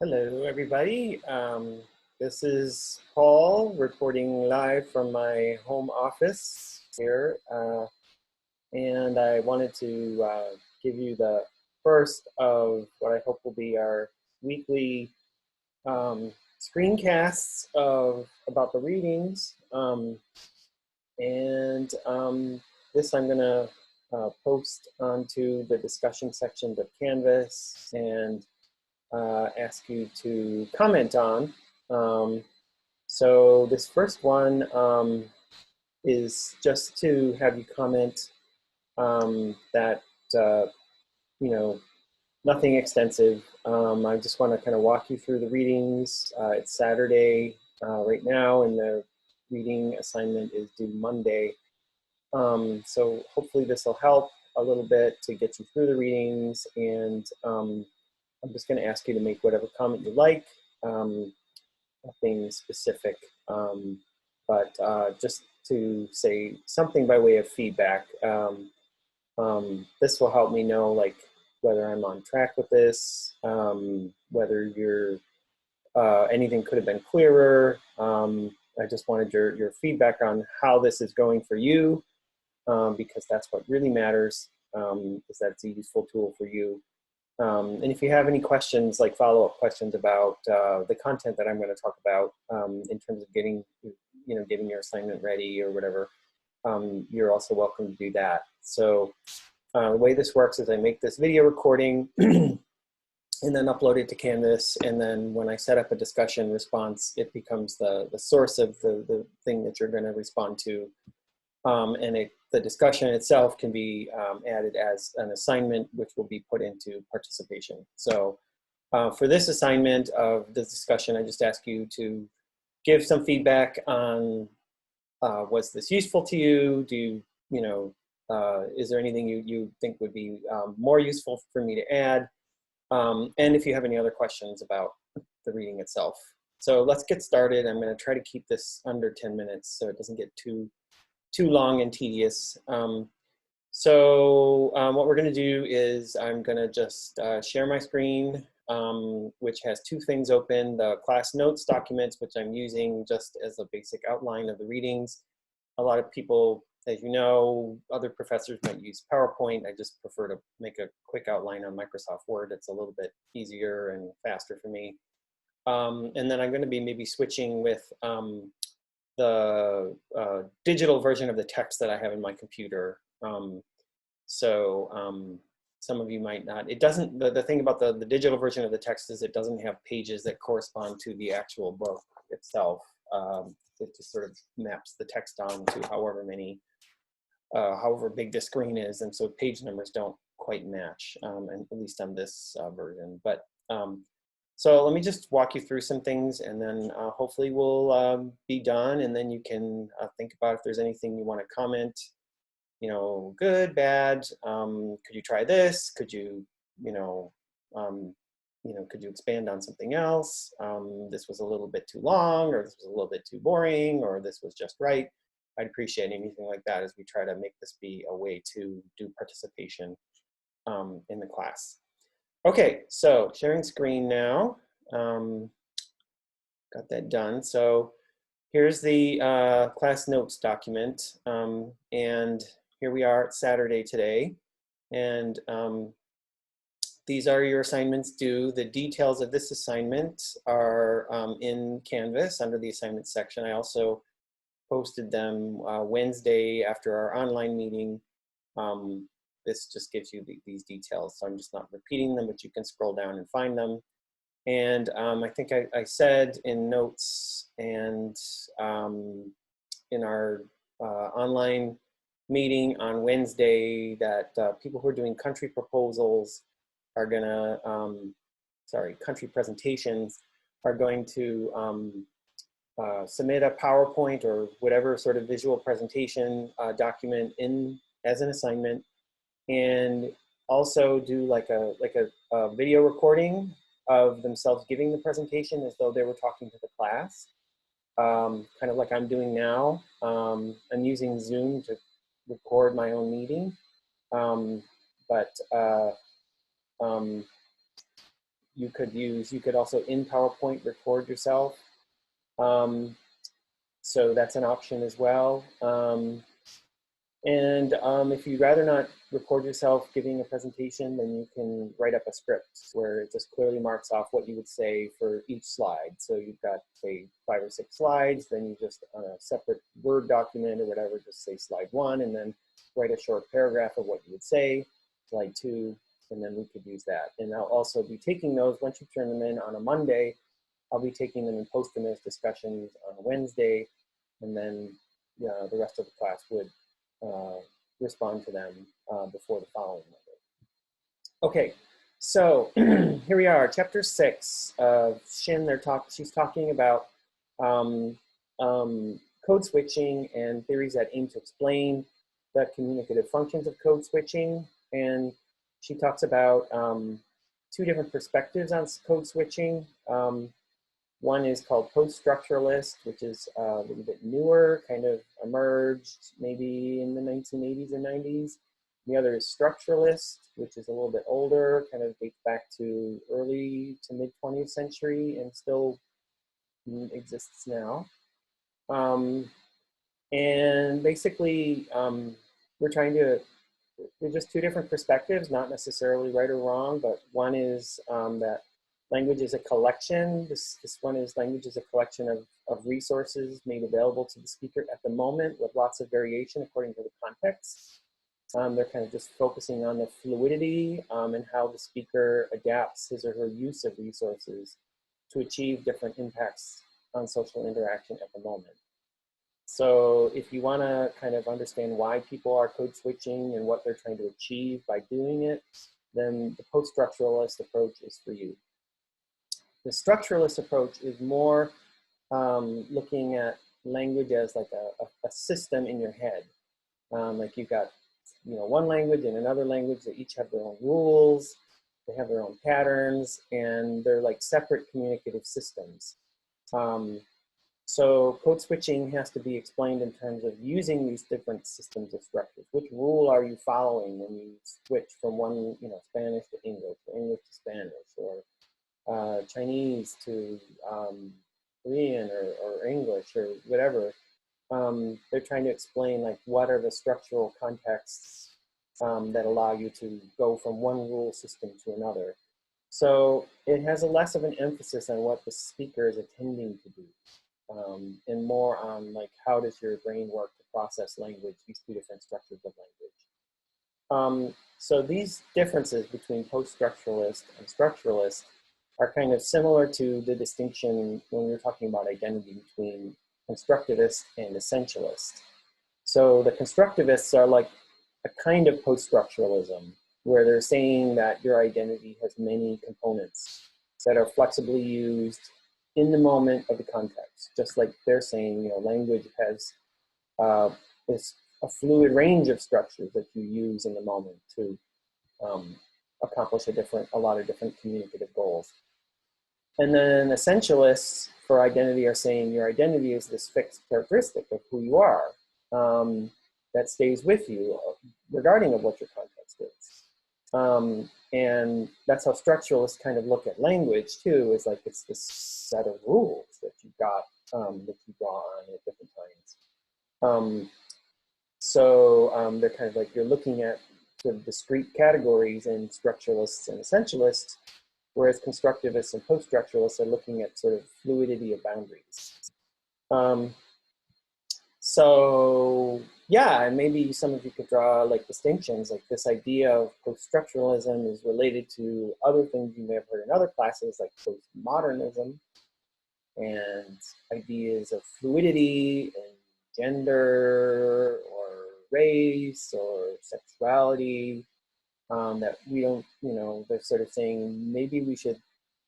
Hello, everybody. This is Paul reporting live from my home office here. And I wanted to give you the first of what I hope will be our weekly screencasts about the readings. This I'm going to post onto the discussion sections of Canvas and ask you to comment on. So this first one is just to have you comment that, nothing extensive. I just want to kind of walk you through the readings. It's Saturday right now, and the reading assignment is due Monday. So hopefully this will help a little bit to get you through the readings, and I'm just going to ask you to make whatever comment you like, nothing specific, but just to say something by way of feedback. This will help me know, like, whether I'm on track with this, whether you're, anything could have been clearer. I just wanted your feedback on how this is going for you, because that's what really matters, is that it's a useful tool for you. And if you have any questions, like follow-up questions about the content that I'm going to talk about in terms of getting your assignment ready or whatever, you're also welcome to do that. So the way this works is I make this video recording and then upload it to Canvas. And then when I set up a discussion response, it becomes the source of the thing that you're going to respond to. The discussion itself can be added as an assignment, which will be put into participation. So for this assignment of the discussion, I just ask you to give some feedback on, was this useful to you? Is there anything you think would be more useful for me to add? And if you have any other questions about the reading itself. So let's get started. I'm going to try to keep this under 10 minutes so it doesn't get too long and tedious. What we're going to do is I'm going to just share my screen, which has two things open: the class notes documents, which I'm using just as a basic outline of the readings. A lot of people, as you know, other professors might use PowerPoint. I just prefer to make a quick outline on Microsoft Word. It's a little bit easier and faster for me. And then I'm going to be maybe switching with the digital version of the text that I have in my computer. Some of you might not. It doesn't, the thing about the digital version of the text is it doesn't have pages that correspond to the actual book itself. It just sort of maps the text on to however big the screen is, and so page numbers don't quite match, and at least on this version. But so let me just walk you through some things, and then hopefully we'll be done, and then you can think about if there's anything you want to comment, good, bad, could you try this? Could you, could you expand on something else? This was a little bit too long, or this was a little bit too boring, or this was just right. I'd appreciate anything like that as we try to make this be a way to do participation in the class. Okay, so sharing screen now. Got that done. So here's the class notes document. And here we are at Saturday today. And these are your assignments due. The details of this assignment are in Canvas under the assignment section. I also posted them Wednesday after our online meeting. This just gives you these details, so I'm just not repeating them, but you can scroll down and find them. And I think I said in notes and in our online meeting on Wednesday that people who are doing country proposals are gonna, country presentations are going to submit a PowerPoint or whatever sort of visual presentation document as an assignment, and also do like a video recording of themselves giving the presentation as though they were talking to the class, kind of like I'm doing now. I'm using Zoom to record my own meeting, you could also in PowerPoint record yourself. So that's an option as well. If you'd rather not record yourself giving a presentation, then you can write up a script where it just clearly marks off what you would say for each slide. So you've got, say, 5 or 6 slides, then you just, on a separate Word document or whatever, just say slide 1, and then write a short paragraph of what you would say, slide 2, and then we could use that. And I'll also be taking those, once you turn them in on a Monday, I'll be taking them and posting those discussions on a Wednesday, and then the rest of the class would respond to them before the following Monday. Okay, so here we are, chapter 6 of Shin. She's talking about code switching and theories that aim to explain the communicative functions of code switching. And she talks about 2 different perspectives on code switching. One is called post-structuralist, which is a little bit newer, kind of emerged maybe in the 1980s and 90s. The other is structuralist, which is a little bit older, kind of dates back to early to mid 20th century and still exists now. And basically, they're just 2 different perspectives, not necessarily right or wrong, but one is that language is a collection. This one is language is a collection of resources made available to the speaker at the moment with lots of variation according to the context. They're kind of just focusing on the fluidity and how the speaker adapts his or her use of resources to achieve different impacts on social interaction at the moment. So if you want to kind of understand why people are code switching and what they're trying to achieve by doing it, then the post-structuralist approach is for you. The structuralist approach is more looking at language as like a system in your head. Like you've got, one language and another language that each have their own rules, they have their own patterns, and they're like separate communicative systems. So code switching has to be explained in terms of using these different systems of structures. Which rule are you following when you switch from one, Spanish to English, or English to Spanish, or Chinese to Korean or English or whatever. They're trying to explain like what are the structural contexts that allow you to go from one rule system to another. So it has a less of an emphasis on what the speaker is intending to do and more on like how does your brain work to process language, these 2 different structures of language. So these differences between post-structuralist and structuralist are kind of similar to the distinction when we were talking about identity between constructivist and essentialist. So the constructivists are like a kind of post-structuralism where they're saying that your identity has many components that are flexibly used in the moment of the context. Just like they're saying, language has this a fluid range of structures that you use in the moment to accomplish a lot of different communicative goals. And then essentialists for identity are saying your identity is this fixed characteristic of who you are that stays with you regarding of what your context is. And that's how structuralists kind of look at language too, is like it's this set of rules that you've got that you draw on at different times. They're kind of like you're looking at the discrete categories in structuralists and essentialists, whereas constructivists and post-structuralists are looking at sort of fluidity of boundaries. So yeah, and maybe some of you could draw like distinctions, like this idea of post-structuralism is related to other things you may have heard in other classes, like postmodernism, and ideas of fluidity and gender or race or sexuality, that we don't, they're sort of saying maybe we should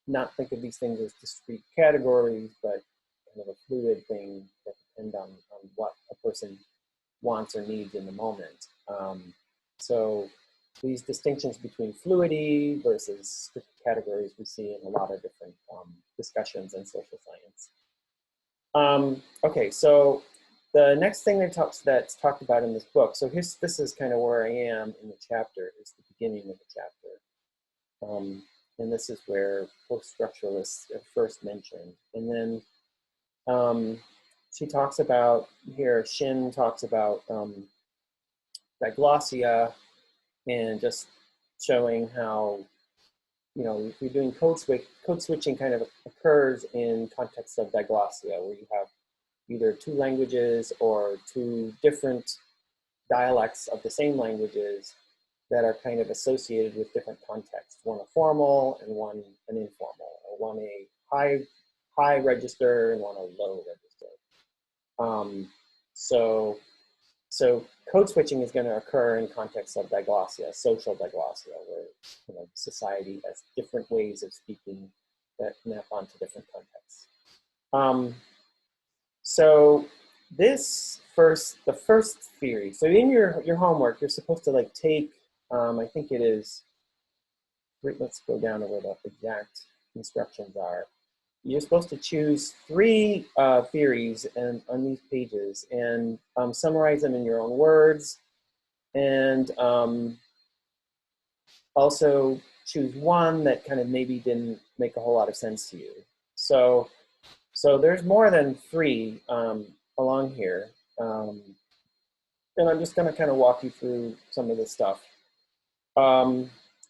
not think of these things as discrete categories, but kind of a fluid thing that depend on what a person wants or needs in the moment. So these distinctions between fluidity versus strict categories we see in a lot of different discussions in social science. Okay, so the next thing that's talked about in this book, so this is kind of where I am in the chapter. It's the beginning of the chapter. And this is where post-structuralists are first mentioned. And then she talks about, here, Shin talks about diglossia and just showing how, you know, if you're doing code switching kind of occurs in context of diglossia, where you have either two languages or two different dialects of the same languages that are kind of associated with different contexts, one a formal and one an informal, or one a high register and one a low register. So code switching is going to occur in context of diglossia, social diglossia, where, you know, society has different ways of speaking that map onto different contexts. So the first theory. So in your homework, you're supposed to like take, I think it is. Let's go down to where the exact instructions are. You're supposed to choose three theories on these pages and summarize them in your own words, and also choose one that kind of maybe didn't make a whole lot of sense to you. So there's more than three along here, and I'm just going to kind of walk you through some of this stuff.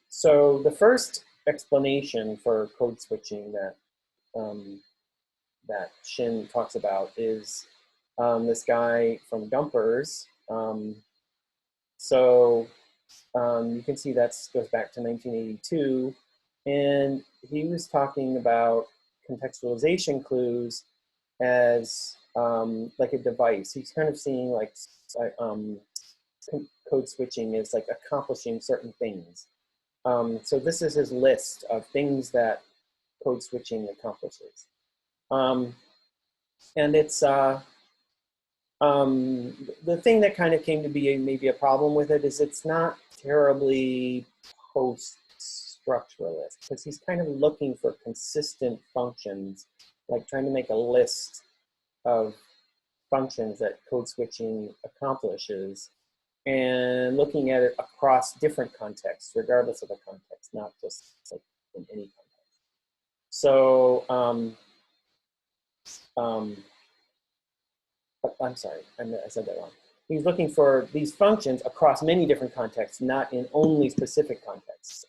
So the first explanation for code switching that Shin talks about is this guy from Dumpers. You can see that goes back to 1982, and he was talking about contextualization clues as like a device. He's kind of seeing like code switching is like accomplishing certain things. So this is his list of things that code switching accomplishes. And it's the thing that kind of came to be maybe a problem with it is it's not terribly post-structuralist, because he's kind of looking for consistent functions, like trying to make a list of functions that code switching accomplishes, and looking at it across different contexts, regardless of the context, not just like in any context. So I'm sorry, I said that wrong. He's looking for these functions across many different contexts, not in only specific contexts.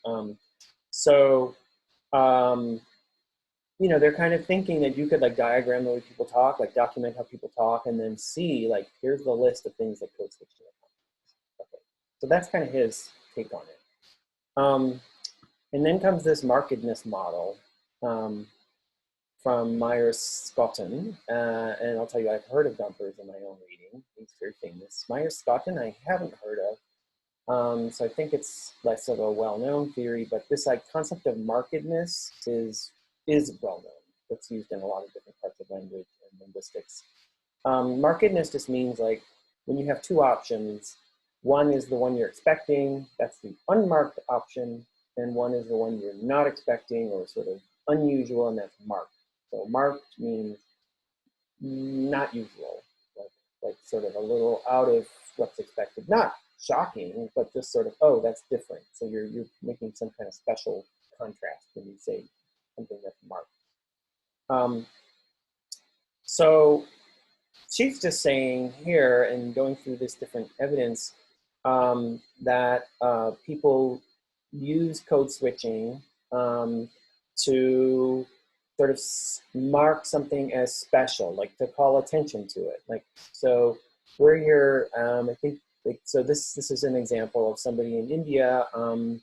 You know, they're kind of thinking that you could like diagram the way people talk, like document how people talk, and then see like, here's the list of things that code switching accomplishes. Okay, so that's kind of his take on it. And then comes this markedness model from Myers-Scotton, and I'll tell you, I've heard of Dumpers in my own reading. He's very famous. Myers-Scotton, I haven't heard of. So I think it's less of a well-known theory, but this like concept of markedness is well-known. It's used in a lot of different parts of language and linguistics. Markedness just means like when you have two options, one is the one you're expecting, that's the unmarked option, and one is the one you're not expecting or sort of unusual, and that's marked. So marked means not usual, like sort of a little out of what's expected. Not shocking, but just sort of, oh, that's different. So you're making some kind of special contrast when you say something that's marked. So she's just saying here and going through this different evidence that people use code switching to sort of mark something as special, like to call attention to it. Like, so where you're, I think, like, so this is an example of somebody in India in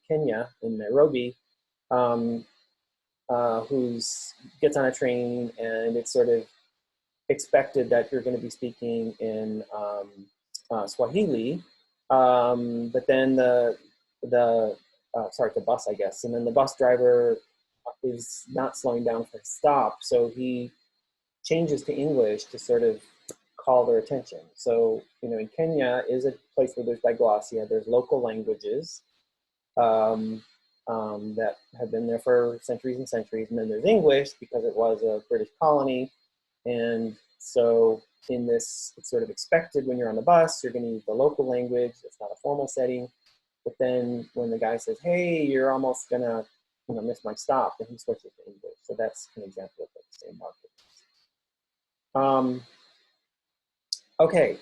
Kenya, in Nairobi, who's gets on a train, and it's sort of expected that you're going to be speaking in Swahili, but then the bus, I guess, and then the bus driver is not slowing down for a stop, so he changes to English to sort of call their attention. So, you know, in Kenya is a place where there's diglossia, there's local languages that have been there for centuries and centuries, and then there's English because it was a British colony. And so in this, it's sort of expected when you're on the bus, you're going to use the local language. It's not a formal setting. But then when the guy says, hey, you're almost gonna miss my stop, then he switches to English. So that's an example of the same market. Okay,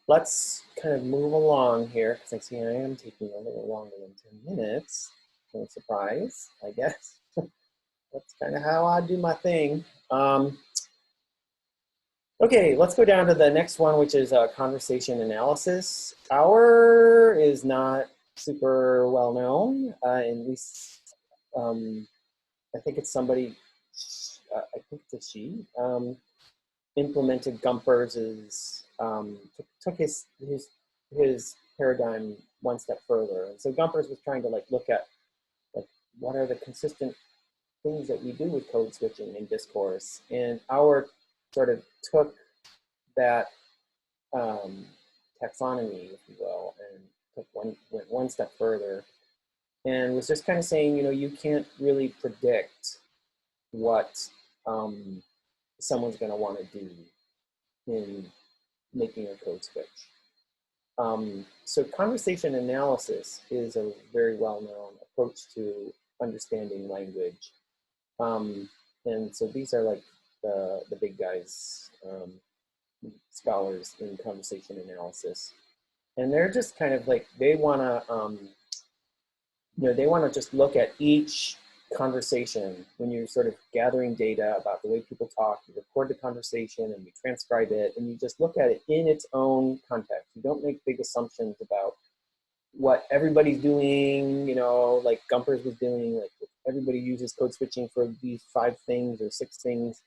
let's kind of move along here because I see I am taking a little longer than 10 minutes. No surprise, I guess. That's kind of how I do my thing. Okay, let's go down to the next one, which is conversation analysis. Our is not super well known, at least I think it's somebody, I think it's a she, implemented Gumpers's, took his paradigm one step further. And so Gumpers was trying to like look at like what are the consistent things that we do with code switching in discourse. And our sort of took that taxonomy, if you will, and went one step further and was just kind of saying, you can't really predict what someone's going to want to do in making a code switch. So conversation analysis is a very well-known approach to understanding language. And so these are like the big guys, scholars in conversation analysis. And they're just kind of like, they want to just look at each conversation when you're sort of gathering data about the way people talk. You record the conversation and you transcribe it, and you just look at it in its own context. You don't make big assumptions about what everybody's doing, like Gumpers was doing, like everybody uses code switching for these 5 things or 6 things.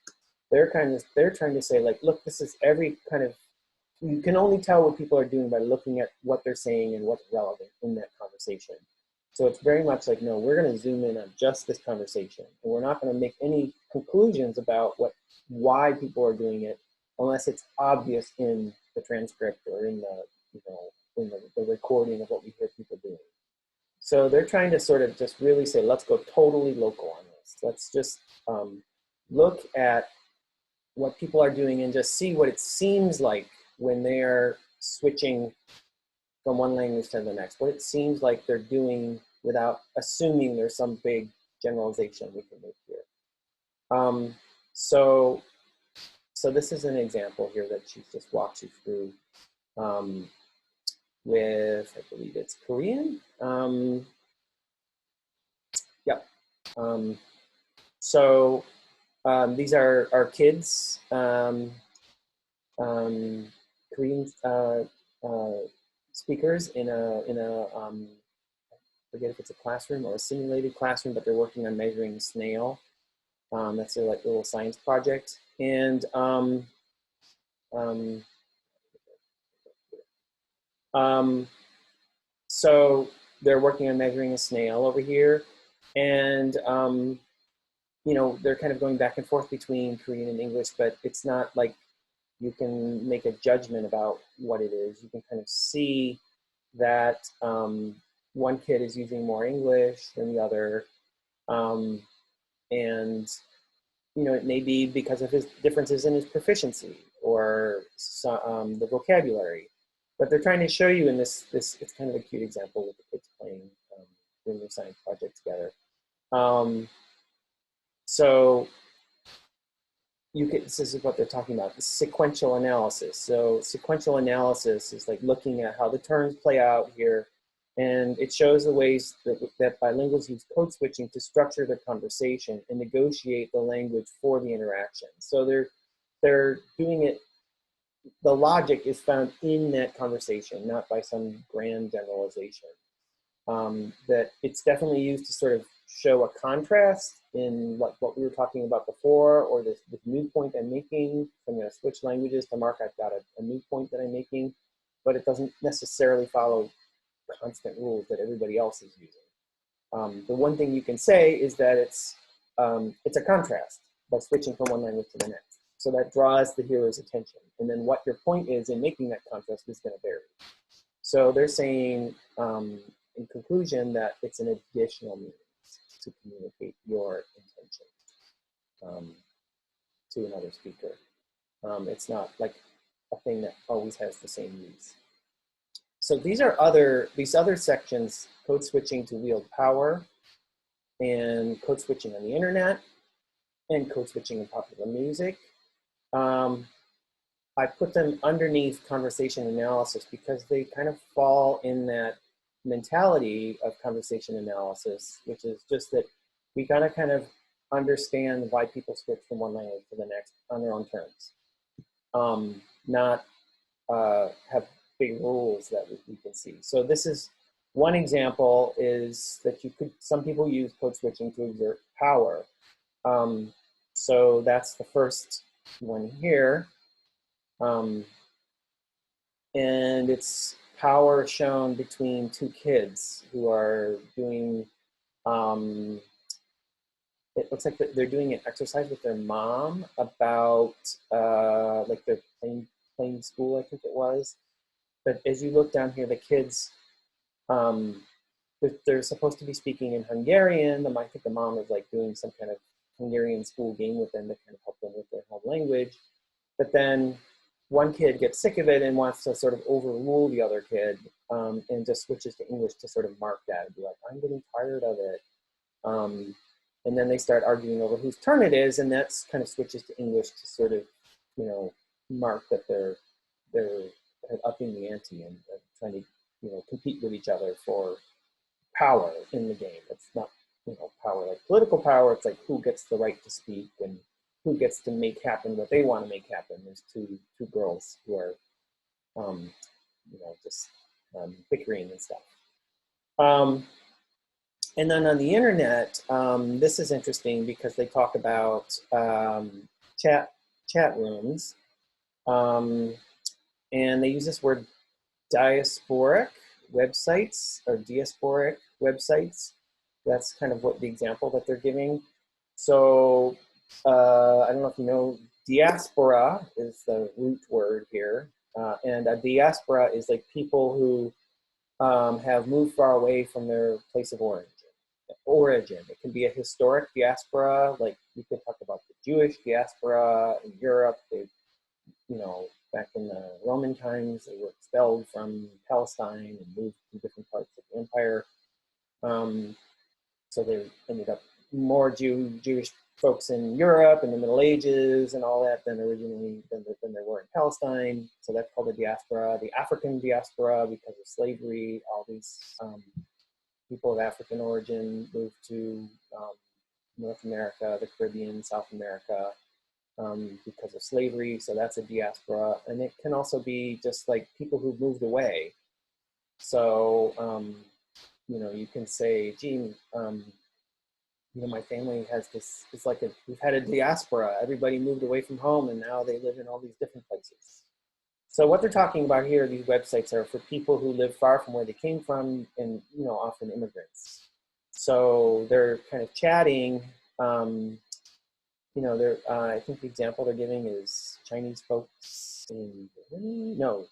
They're trying to say like, look, this is every kind of, you can only tell what people are doing by looking at what they're saying and what's relevant in that conversation. So it's very much like, no, we're going to zoom in on just this conversation, and we're not going to make any conclusions about why people are doing it unless it's obvious in the transcript or in the recording of what we hear people doing. So they're trying to sort of just really say, let's go totally local on this. Let's just look at what people are doing and just see what it seems like when they're switching from one language to the next, what it seems like they're doing without assuming there's some big generalization we can make here. So this is an example here that she just walked you through with, I believe it's Korean. Yep. So these are our kids, Korean speakers in a forget if it's a classroom or a simulated classroom, but they're working on measuring snail. That's their like little science project, and so they're working on measuring a snail over here, and they're kind of going back and forth between Korean and English, but it's not like you can make a judgment about what it is. You can kind of see that one kid is using more English than the other, and it may be because of his differences in his proficiency or the vocabulary. But they're trying to show you in this it's kind of a cute example with the kids playing doing their science project together. So this is what they're talking about, sequential analysis. So sequential analysis is like looking at how the terms play out here, and it shows the ways that bilinguals use code switching to structure their conversation and negotiate the language for the interaction. So they're doing it, the logic is found in that conversation, not by some grand generalization. That it's definitely used to sort of show a contrast in what we were talking about before, or this new point I'm making. I'm going to switch languages to mark I've got a new point that I'm making, but it doesn't necessarily follow constant rules that everybody else is using. The one thing you can say is that it's a contrast by switching from one language to the next. So that draws the hearer's attention. And then what your point is in making that contrast is going to vary. So they're saying, in conclusion, that it's an additional means to communicate your intention to another speaker. It's not like a thing that always has the same use. So these other sections: code switching to wield power, and code switching on the internet, and code switching in popular music. I put them underneath conversation analysis because they kind of fall in that mentality of conversation analysis, which is just that we gotta kind of understand why people switch from one language to the next on their own terms, not have big rules that we can see. So this is one example, is that some people use code switching to exert power. So that's the first one here. And it's power shown between two kids who are doing, it looks like they're doing an exercise with their mom about, like they're playing school, I think it was. But as you look down here, the kids, they're supposed to be speaking in Hungarian. I think the mom is like doing some kind of Hungarian school game with them to kind of help them with their home language. But then one kid gets sick of it and wants to sort of overrule the other kid, and just switches to English to sort of mark that and be like, I'm getting tired of it. And then they start arguing over whose turn it is, and that's kind of switches to English to sort of, you know, mark that they're upping the ante and trying to, you know, compete with each other for power in the game. It's not, you know, power like political power. It's like who gets the right to speak and who gets to make happen what they want to make happen. There's two girls who are, you know, just bickering and stuff. And then on the internet, this is interesting because they talk about chat rooms, and they use this word diasporic websites or diasporic websites. That's kind of what the example that they're giving. So I don't know if you know, diaspora is the root word here, and a diaspora is like people who have moved far away from their place of origin. It can be a historic diaspora, like we could talk about the Jewish diaspora in Europe. They, you know, back in the Roman times, they were expelled from Palestine and moved to different parts of the empire. So they ended up more Jewish folks in Europe in the Middle Ages and all that than there were in Palestine. So that's called a diaspora. The African diaspora, because of slavery, all these people of African origin moved to North America, the Caribbean, South America, because of slavery. So that's a diaspora. And it can also be just like people who moved away. So, you know, you can say, gee, you know, my family has this, it's like we've had a diaspora. Everybody moved away from home and now they live in all these different places. So what they're talking about here, these websites are for people who live far from where they came from and, you know, often immigrants. So they're kind of chatting, you know, I think the example they're giving is Chinese folks in Germany, no,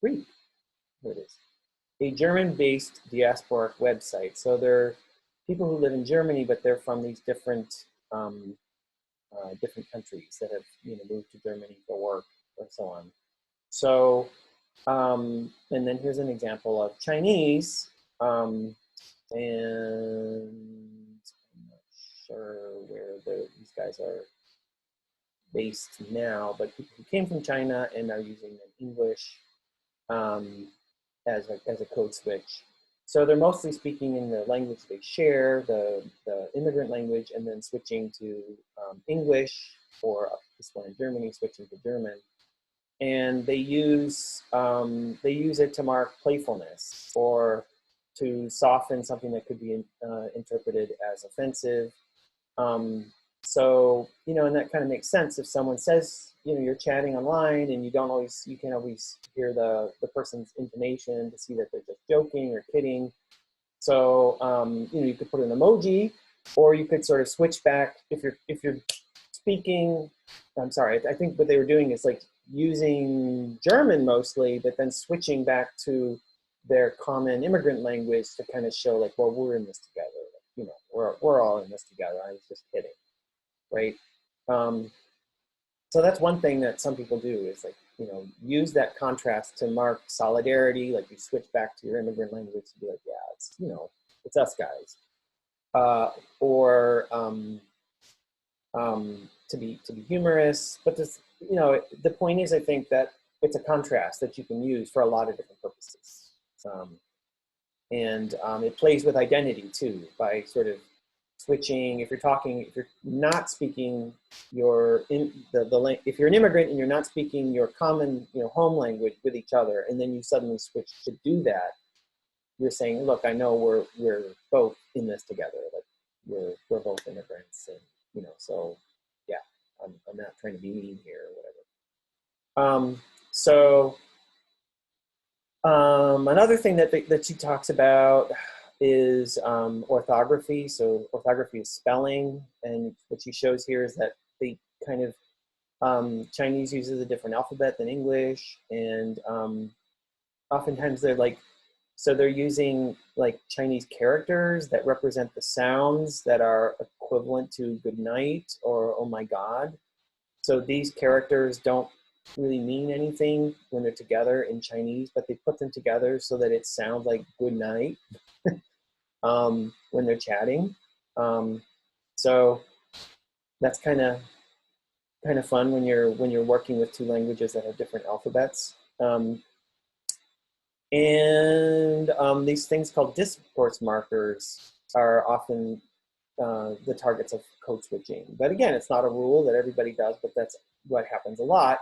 Greek, there it is. A German-based diasporic website. So they're people who live in Germany, but they're from these different different countries that have, you know, moved to Germany for work or so on. So, and then here's an example of Chinese, and I'm not sure where these guys are based now, but people who came from China and are using English as a code switch. So they're mostly speaking in the language they share, the immigrant language, and then switching to English, or this one in Germany, switching to German. And they use it to mark playfulness or to soften something that could be interpreted as offensive. So, you know, and that kind of makes sense if someone says, you know, you're chatting online and you can't always hear the person's intonation to see that they're just joking or kidding. So, you know, you could put an emoji, or you could sort of switch back if you're speaking. I'm sorry, I think what they were doing is like using German mostly, but then switching back to their common immigrant language to kind of show like, well, we're in this together. You know, we're all in this together. I was just kidding, right? So that's one thing that some people do is like you know, use that contrast to mark solidarity, like you switch back to your immigrant language to be like, yeah, it's, you know, it's us guys. Or to be humorous, but this, you know, the point is, I think that it's a contrast that you can use for a lot of different purposes, and it plays with identity too by sort of switching. If you're not speaking your if you're an immigrant and you're not speaking your common, you know, home language with each other, and then you suddenly switch to do that, you're saying, look, I know we're both in this together. Like we're both immigrants, and you know, so yeah, I'm not trying to be mean here or whatever. Another thing that she talks about is orthography. So orthography is spelling, and what she shows here is that they kind of Chinese uses a different alphabet than English, and oftentimes they're like, so they're using like Chinese characters that represent the sounds that are equivalent to good night or oh my God. So these characters don't really mean anything when they're together in Chinese, but they put them together so that it sounds like good night when they're chatting. So that's kind of fun when you're working with two languages that have different alphabets. These things called discourse markers are often the targets of code switching. But again, it's not a rule that everybody does, but that's what happens a lot.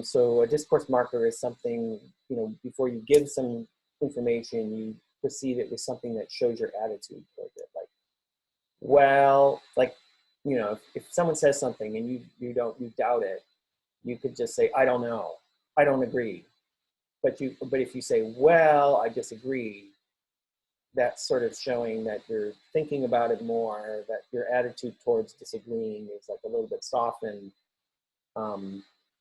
So a discourse marker is something, you know, before you give some information, you precede it with something that shows your attitude towards it. Like, well, like, you know, if someone says something and you doubt it, you could just say, I don't know, I don't agree. But if you say, well, I disagree, that's sort of showing that you're thinking about it more, that your attitude towards disagreeing is like a little bit softened.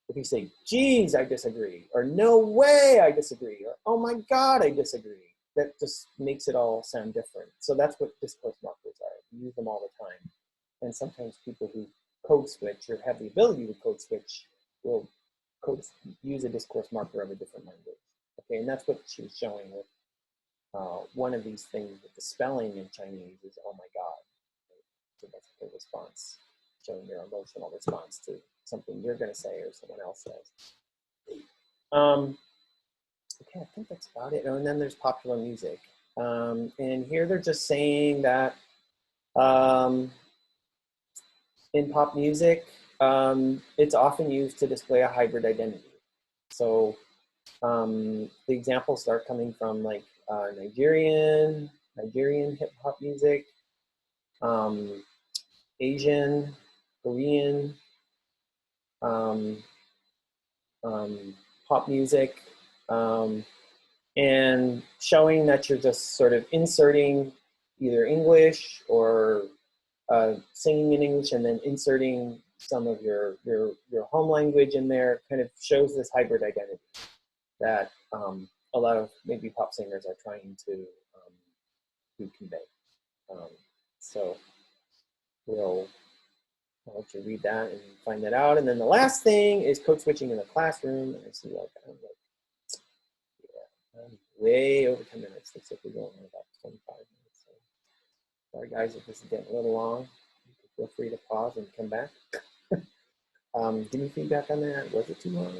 If you say, geez, I disagree, or no way I disagree, or oh my God, I disagree, that just makes it all sound different. So that's what discourse markers are. You use them all the time. And sometimes people who code switch or have the ability to code switch will use a discourse marker of a different language. Okay, and that's what she was showing with one of these things with the spelling in Chinese is, oh my God. So that's the response, showing your emotional response to something you're going to say or someone else says. Okay, I think that's about it. Oh, and then there's popular music. And here they're just saying that in pop music, it's often used to display a hybrid identity. So the examples start coming from like Nigerian hip hop music, Asian, Korean, pop music, and showing that you're just sort of inserting either English or singing in English and then inserting some of your home language in there, kind of shows this hybrid identity that a lot of maybe pop singers are trying to convey. So I'll let you read that and find that out. And then the last thing is code switching in the classroom. And I see like, I'm way over 10 minutes. Looks like we're going on about 25 minutes. So sorry guys if this is getting a little long. Feel free to pause and come back. Give me feedback on that. Was it too long?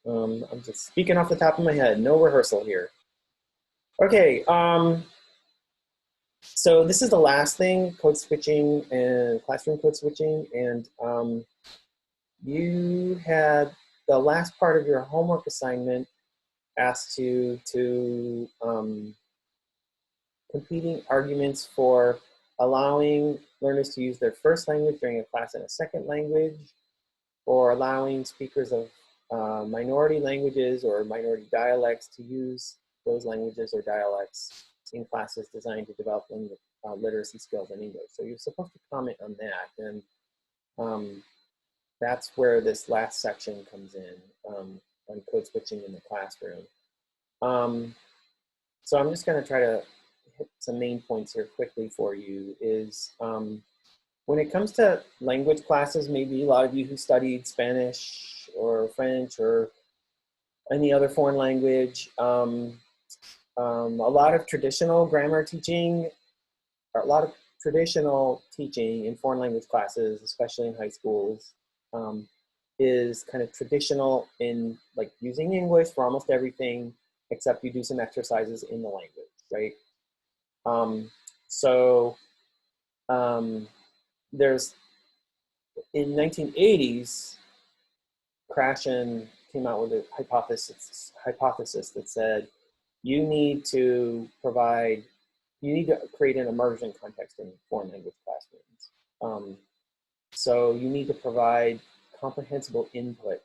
I'm just speaking off the top of my head. No rehearsal here. Okay. So this is the last thing, code switching and classroom code switching. And you had the last part of your homework assignment asked you to completing arguments for allowing learners to use their first language during a class in a second language, or allowing speakers of minority languages or minority dialects to use those languages or dialects in classes designed to develop literacy skills in English. So you're supposed to comment on that, and that's where this last section comes in, on code switching in the classroom. So I'm just going to try to hit some main points here quickly for you. Is when it comes to language classes, maybe a lot of you who studied Spanish or French or any other foreign language. A lot of traditional grammar teaching, or a lot of traditional teaching in foreign language classes, especially in high schools, is kind of traditional in like using English for almost everything, except you do some exercises in the language, right? So there's, in 1980s, Krashen came out with a hypothesis that said you need to create an immersion context in foreign language classrooms. So you need to provide comprehensible input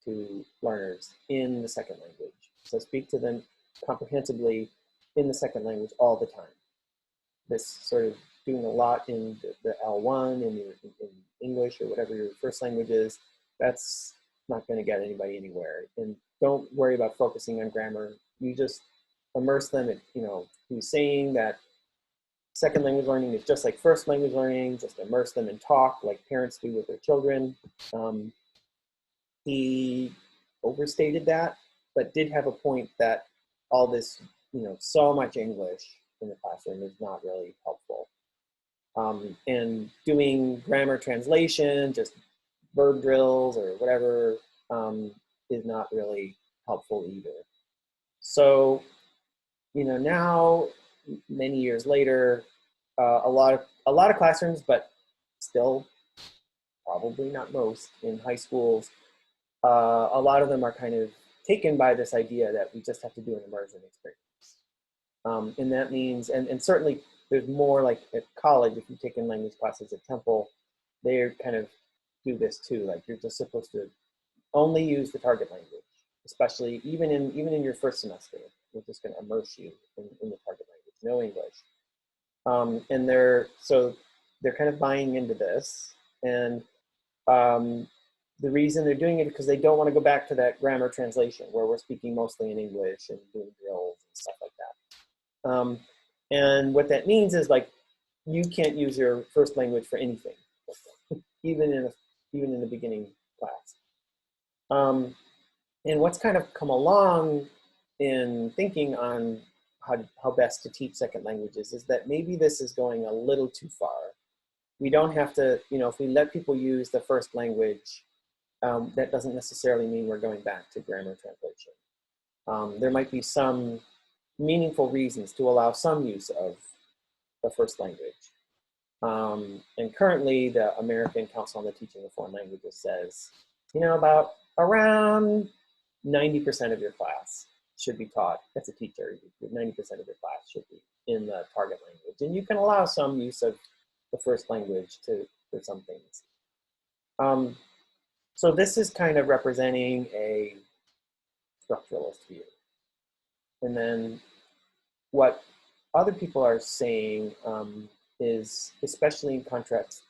to learners in the second language. So speak to them comprehensively in the second language all the time. This sort of doing a lot in the L1 in English or whatever your first language is, that's not going to get anybody anywhere. And don't worry about focusing on grammar. You just immerse them in, he's saying that second language learning is just like first language learning, just immerse them in talk like parents do with their children. He overstated that, but did have a point that all this, so much English in the classroom is not really helpful. And doing grammar translation, just verb drills or whatever, is not really helpful either. So, now, many years later, a lot of classrooms, but still probably not most, in high schools, a lot of them are kind of taken by this idea that we just have to do an immersion experience. And that means, and certainly there's more like at college, if you've taken language classes at Temple, they kind of do this too. Like you're just supposed to only use the target language, especially even in your first semester. We're just going to immerse you in the target language, no English. And they're kind of buying into this. And the reason they're doing it is because they don't want to go back to that grammar translation where we're speaking mostly in English and doing drills and stuff like that. And what that means is like you can't use your first language for anything, even in the beginning class. And what's kind of come along in thinking on how best to teach second languages is that maybe this is going a little too far. We don't have to, if we let people use the first language, that doesn't necessarily mean we're going back to grammar translation. There might be some meaningful reasons to allow some use of the first language. And currently, the American Council on the Teaching of Foreign Languages says, about around 90% of your class should be taught, as a teacher, 90% of your class should be in the target language. And you can allow some use of the first language for some things. So this is kind of representing a structuralist view. And then what other people are saying is, especially in contexts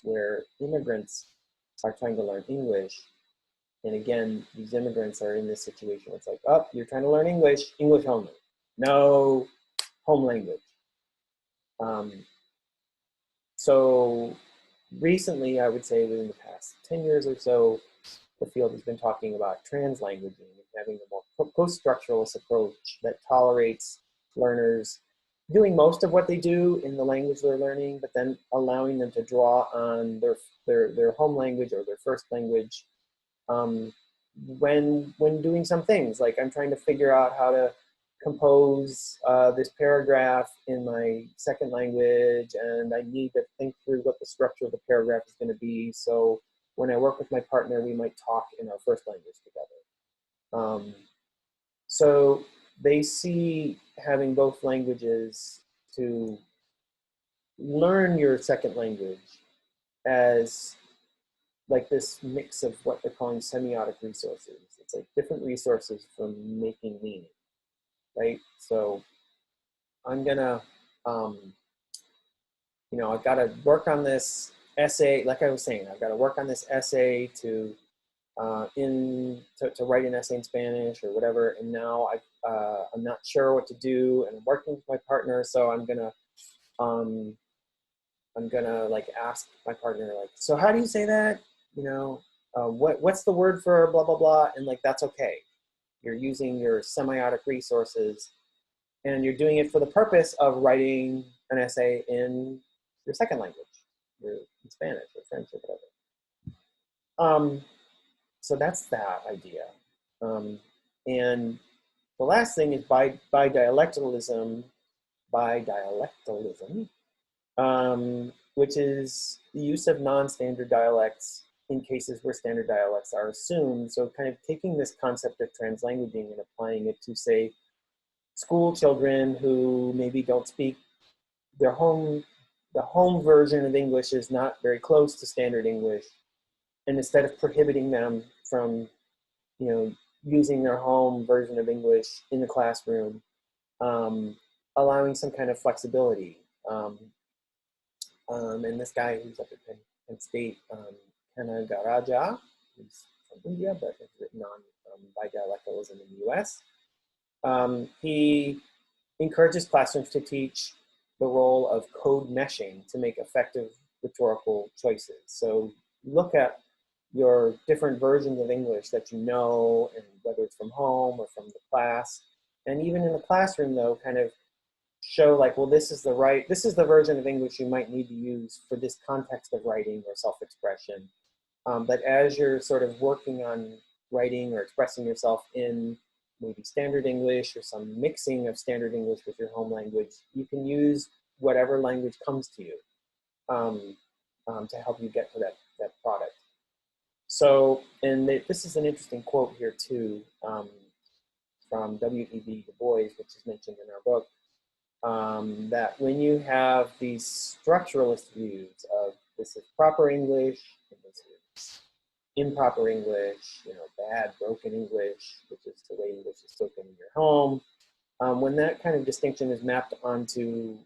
where immigrants are trying to learn English, and again, these immigrants are in this situation where it's like, oh, you're trying to learn English only, no home language. So recently, I would say within the past 10 years or so, the field has been talking about translanguaging and having a more post-structuralist approach that tolerates learners doing most of what they do in the language they're learning, but then allowing them to draw on their home language or their first language when doing some things. Like I'm trying to figure out how to compose this paragraph in my second language, and I need to think through what the structure of the paragraph is going to be. So when I work with my partner, we might talk in our first language together. So they see having both languages to learn your second language as like this mix of what they're calling semiotic resources. It's like different resources for making meaning, right? So I'm gonna, I've got to work on this essay. Like I was saying, I've got to work on this essay to write an essay in Spanish or whatever. And now I'm not sure what to do, and I'm working with my partner. So I'm gonna like ask my partner, like, so how do you say that? what's the word for blah, blah, blah, and like, that's okay. You're using your semiotic resources, and you're doing it for the purpose of writing an essay in your second language, in Spanish or French or whatever. So that's that idea. And the last thing is bidialectalism, which is the use of non-standard dialects in cases where standard dialects are assumed. So kind of taking this concept of translanguaging and applying it to, say, school children who maybe don't speak the home version of English is not very close to standard English. And instead of prohibiting them from, using their home version of English in the classroom, allowing some kind of flexibility. And this guy who's up at Penn State, Kanagaraja, who's from India, but has written on bidialectalism in the US. He encourages classrooms to teach the role of code meshing to make effective rhetorical choices. So look at your different versions of English that you know, and whether it's from home or from the class. And even in the classroom, though, kind of show like, well, this is the version of English you might need to use for this context of writing or self-expression. But as you're sort of working on writing or expressing yourself in maybe standard English or some mixing of standard English with your home language, you can use whatever language comes to you to help you get to that product. So, and this is an interesting quote here too, from W.E.B. Du Bois, which is mentioned in our book, that when you have these structuralist views of this is proper English, and this is improper English, bad, broken English, which is the way English is spoken in your home, when that kind of distinction is mapped onto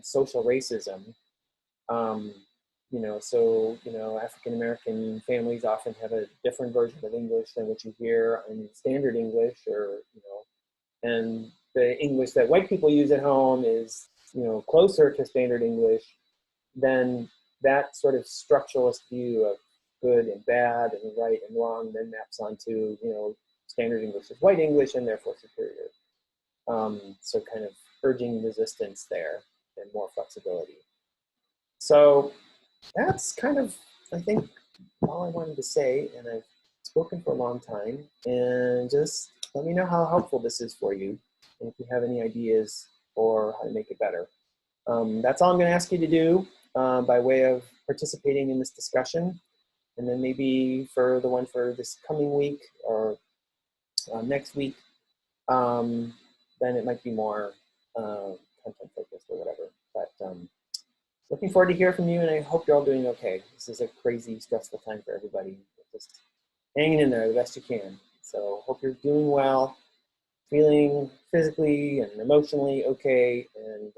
social racism, African-American families often have a different version of English than what you hear in standard English, and the English that white people use at home is, closer to standard English. Then that sort of structuralist view of good and bad and right and wrong then maps onto, standard English is white English and therefore superior. So kind of urging resistance there and more flexibility. So that's kind of, I think, all I wanted to say, and I've spoken for a long time, and just let me know how helpful this is for you, and if you have any ideas for how to make it better. That's all I'm going to ask you to do by way of participating in this discussion, and then maybe for the one for this coming week or next week, then it might be more content focused or whatever. But looking forward to hear from you, and I hope you're all doing okay. This is a crazy, stressful time for everybody. Just hanging in there the best you can. So hope you're doing well, feeling physically and emotionally okay, and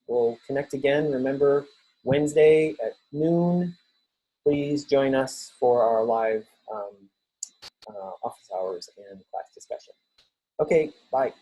we'll connect again. Remember, Wednesday at noon, please join us for our live office hours and class discussion. Okay, bye.